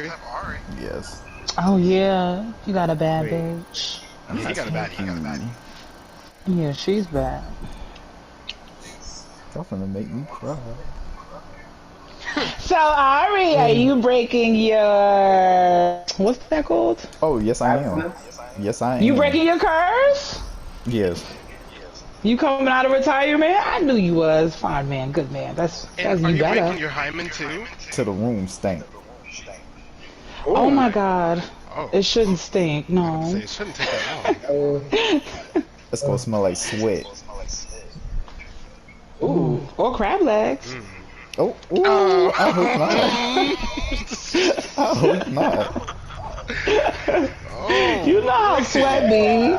Ari. Yes. Oh yeah, you got a bad bitch. Yeah, he got a bad. Yeah, she's bad. Y'all finna make me cry. So Ari, are you breaking your what's that called? Oh, yes I am. Yes I am. You breaking your curse? Yes. You coming out of retirement? I knew you was. Fine man, good man. That's Are you you better. breaking your hymen too? To the room stank. Oh my god. Oh. It shouldn't stink, no. It shouldn't take that long. It's gonna smell like sweat. Ooh. Or crab legs. Oh, ooh, I hope not. I hope not. Oh. You know how sweat be.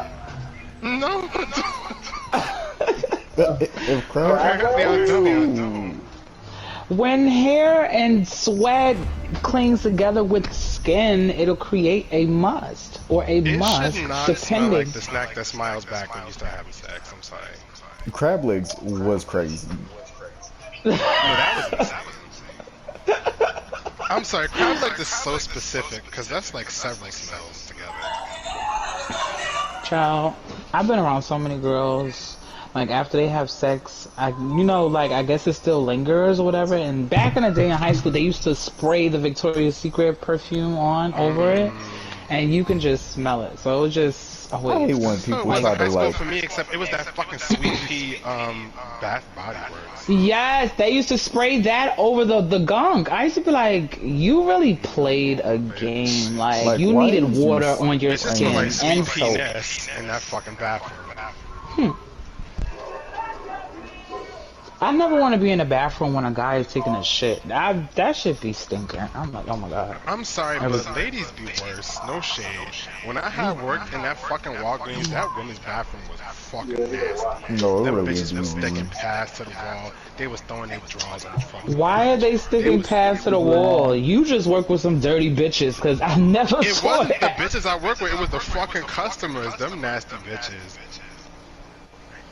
No. If crab, When hair and sweat clings together with skin, it'll create a must or a must, should not depending. smell like the snack that smiles back when you start having sex. I'm sorry. crab legs was crazy. No, that was insane. I'm sorry, crab legs is so specific because that's like several smells together. Child, I've been around so many girls. Like after they have sex, I guess it still lingers or whatever. And back in the day in high school, they used to spray the Victoria's Secret perfume on over it, and you can just smell it. So it was just a I hate when people try to like. For me, except it was that fucking Sweet Pea Bath Body Works. Yes, they used to spray that over the gunk. I used to be like, you really played a game. Like you why needed did you water on your It's just skin like and Sweet Pea soap. Nest in that fucking bathroom. I never want to be in the bathroom when a guy is taking a shit. That shit be stinking. I'm like, oh my god. I'm sorry, but ladies be worse. No shade. When I had worked in that fucking Walgreens, that women's bathroom was fucking nasty. No, it Them really bitches was is. sticking pads to the wall. They was throwing their drawers on the fucking. Why are they sticking pads to the wall? You just work with some dirty bitches, cause I never It saw wasn't that. the bitches I work with. It was the fucking customers. Them nasty bitches.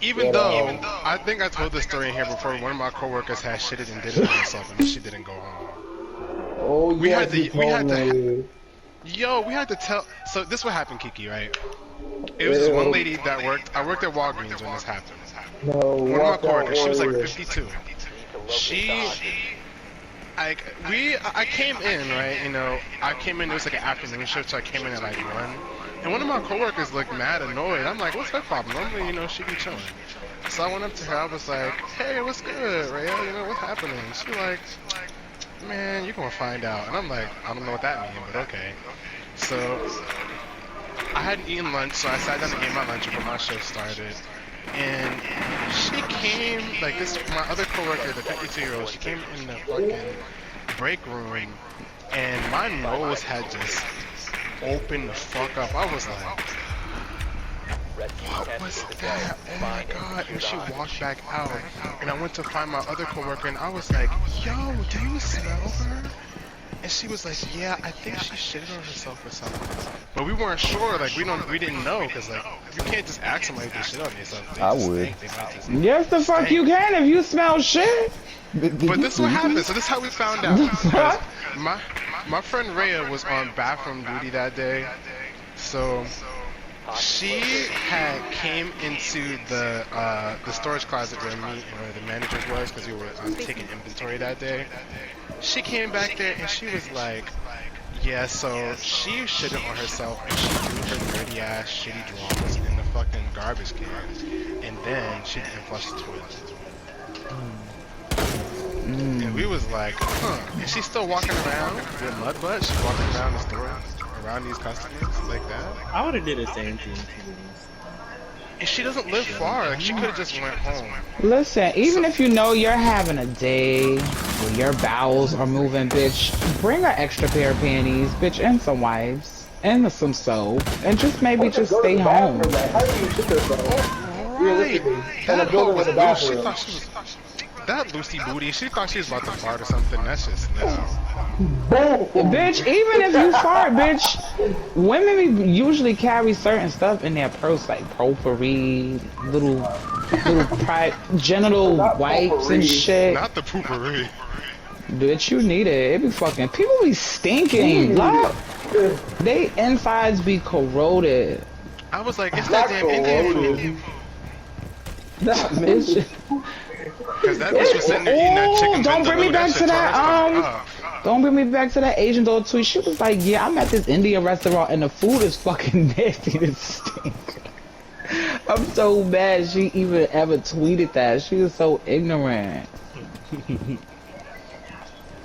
Even though, I think I told this story in here before, one of my coworkers had shitted and did it on herself and she didn't go home. Oh, We yeah, had to, we had to tell, so this what happened, Kiki, right? It was this one lady that I worked at Walgreens when this happened. One of my coworkers, she was like 52. I came in, right, I came in, it was like an afternoon shift, so I came in at like 1. And one of my coworkers looked mad annoyed. I'm like, what's her problem? Normally, she be chilling. So I went up to her, I was like, hey, what's good, Rhea? What's happening? She like, man, you're gonna find out. And I'm like, I don't know what that means, but okay. So I hadn't eaten lunch, so I sat down to eat my lunch before my shift started. And she came, like my other coworker, the 52-year-old, she came in the fucking break room, and my nose had just opened the fuck up. I was like, what was that? Oh my god. And she walked back out, and I went to find my other coworker, and I was like, yo, do you smell her? And she was like, yeah, I think she shitted on herself or something. But we weren't sure, like, we didn't know, because, like, you can't just ask somebody to shit on yourself. I would. Yes, the fuck you can if you smell shit. But this is what happened, so this is how we found out. My friend Rhea was on bathroom duty that day, so she came into the storage closet where the managers was, because we were taking inventory that day. She came back there and she was like, yeah, so she shitted on herself and she threw her dirty ass shitty drawers in the fucking garbage can, and then she didn't flush the toilet. And we was like, huh, is she still walking around with mud butt? She's walking around the store, around these customers like that? I would have did the same thing to them. And she doesn't live far, like she could have just went home. Listen, even if you know you're having a day where your bowels are moving, bitch, bring an extra pair of panties, bitch, and some wipes, and some soap, and just stay home. How do you shit yourself? Right. That hoe was loose. She bathroom. thought she was that loosey booty. She thought she was about to fart or something. That's just no. Bitch, even if you fart, bitch, women usually carry certain stuff in their purse, like potpourri, little genital wipes and shit. Not the poopery. Bitch, you need it. It be fucking. People be stinking. Look, they insides be corroded. I was like, it's that Not damn Indian corroded. food. Not Bitch. me. Cause that bitch was sitting there eating that chicken Don't bring me vindaloo. back That to shit that. tore his stomach up. Don't bring me back to that Asian doll tweet. She was like, "Yeah, I'm at this Indian restaurant and the food is fucking nasty and stink." I'm so mad she even ever tweeted that. She was so ignorant.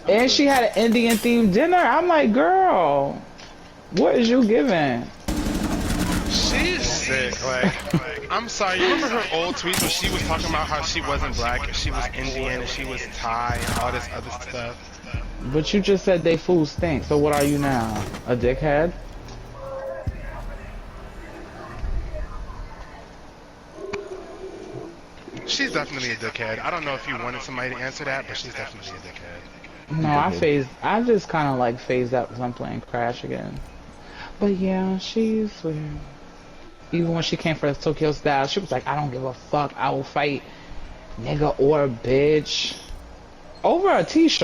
And she had an Indian themed dinner. I'm like, girl, what is you giving? She's sick. Like, I'm sorry. You remember her old tweets where she was talking about how she wasn't black, she was Indian, and she was Thai, and all this other stuff. But you just said they food stink. So what are you now? A dickhead? She's definitely a dickhead. I don't know if you wanted somebody to answer that, but she's definitely a dickhead. No, I just kind of like phased out because I'm playing Crash again. But yeah, she's weird. Even when she came for the Tokyo style, she was like, I don't give a fuck. I will fight nigga or bitch over a t-shirt.